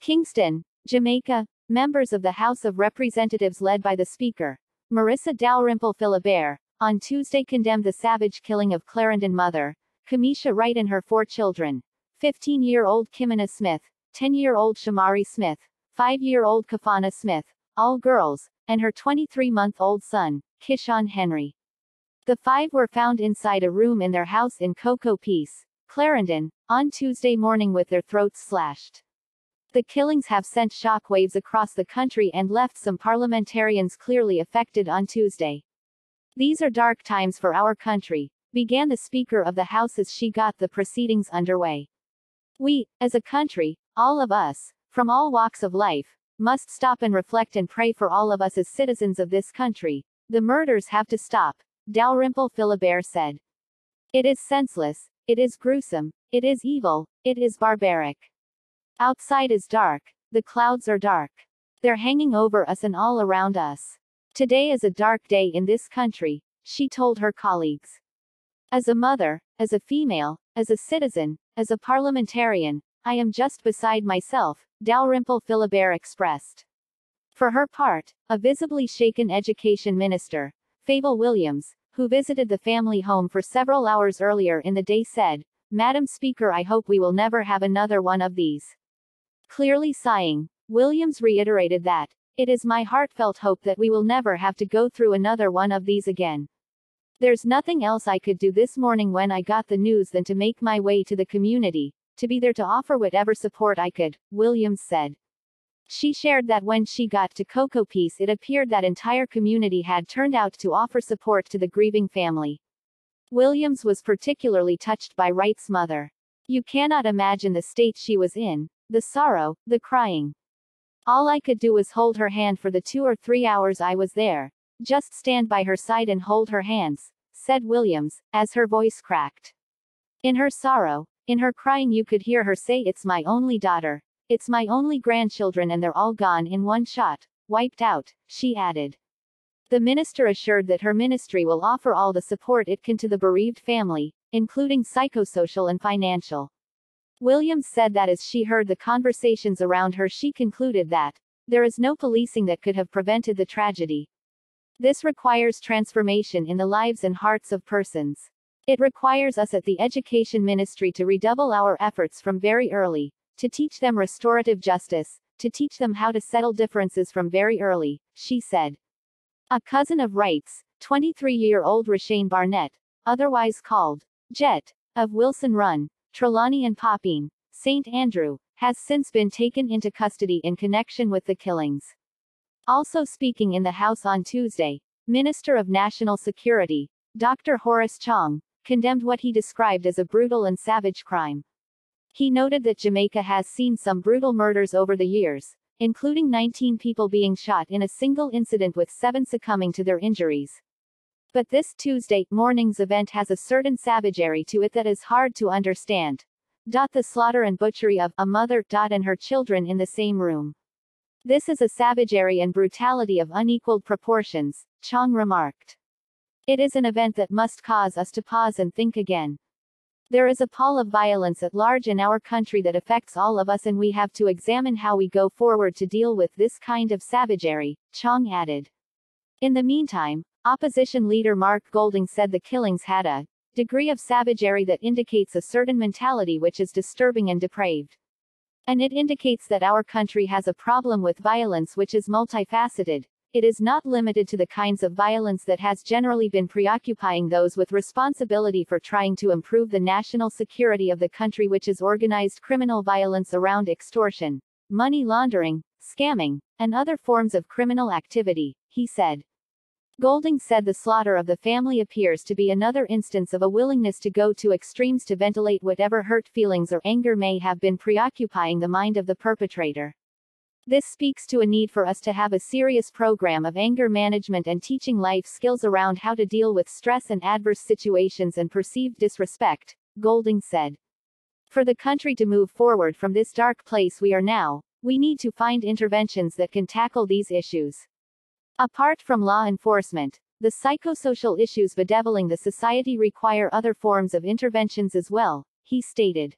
Kingston, Jamaica, members of the House of Representatives led by the Speaker, Marissa Dalrymple-Philibert, on Tuesday condemned the savage killing of Clarendon mother, Kemisha Wright and her 4 children, 15-year-old Kimana Smith, 10-year-old Shemari Smith, 5-year-old Kafana Smith, all girls, and her 23-month-old son, Kishaun Henry. The 5 were found inside a room in their house in Cocoa Peace, Clarendon, on Tuesday morning with their throats slashed. The killings have sent shockwaves across the country and left some parliamentarians clearly affected on Tuesday. "These are dark times for our country," began the Speaker of the House as she got the proceedings underway. "We, as a country, all of us, from all walks of life, must stop and reflect and pray for all of us as citizens of this country. The murders have to stop," Dalrymple-Philibert said. "It is senseless, it is gruesome, it is evil, it is barbaric. Outside is dark, the clouds are dark. They're hanging over us and all around us. Today is a dark day in this country," she told her colleagues. "As a mother, as a female, as a citizen, as a parliamentarian, I am just beside myself," Dalrymple-Philibert expressed. For her part, a visibly shaken Education Minister, Fable Williams, who visited the family home for several hours earlier in the day said, "Madam Speaker, I hope we will never have another one of these." Clearly sighing, Williams reiterated that, "It is my heartfelt hope that we will never have to go through another one of these again. There's nothing else I could do this morning when I got the news than to make my way to the community, to be there to offer whatever support I could," Williams said. She shared that when she got to Cocoa Peace it appeared that entire community had turned out to offer support to the grieving family. Williams was particularly touched by Wright's mother. "You cannot imagine the state she was in, the sorrow, the crying. All I could do was hold her hand for the 2 or 3 hours I was there, just stand by her side and hold her hands," said Williams, as her voice cracked. In her sorrow, in her crying you could hear her say, "It's my only daughter. It's my only grandchildren and they're all gone in one shot, wiped out," she added. The minister assured that her ministry will offer all the support it can to the bereaved family, including psychosocial and financial. Williams said that as she heard the conversations around her she concluded that, "There is no policing that could have prevented the tragedy. This requires transformation in the lives and hearts of persons. It requires us at the Education Ministry to redouble our efforts from very early, to teach them restorative justice, to teach them how to settle differences from very early," she said. A cousin of Wright's, 23-year-old Rashane Barnett, otherwise called Jet, of Wilson Run, Trelawney and Popine, St. Andrew, has since been taken into custody in connection with the killings. Also speaking in the House on Tuesday, Minister of National Security, Dr. Horace Chong, condemned what he described as a brutal and savage crime. He noted that Jamaica has seen some brutal murders over the years, including 19 people being shot in a single incident with 7 succumbing to their injuries. But this Tuesday morning's event has a certain savagery to it that is hard to understand. The slaughter and butchery of a mother and her children in the same room. This is a savagery and brutality of unequaled proportions, Chong remarked. It is an event that must cause us to pause and think again. There is a pall of violence at large in our country that affects all of us and we have to examine how we go forward to deal with this kind of savagery, Chong added. In the meantime, opposition leader Mark Golding said the killings had a degree of savagery that indicates a certain mentality which is disturbing and depraved. And it indicates that our country has a problem with violence which is multifaceted. It is not limited to the kinds of violence that has generally been preoccupying those with responsibility for trying to improve the national security of the country, which is organized criminal violence around extortion, money laundering, scamming, and other forms of criminal activity, he said. Golding said the slaughter of the family appears to be another instance of a willingness to go to extremes to ventilate whatever hurt feelings or anger may have been preoccupying the mind of the perpetrator. This speaks to a need for us to have a serious program of anger management and teaching life skills around how to deal with stress and adverse situations and perceived disrespect, Golding said. For the country to move forward from this dark place we are now, we need to find interventions that can tackle these issues. Apart from law enforcement, the psychosocial issues bedeviling the society require other forms of interventions as well, he stated.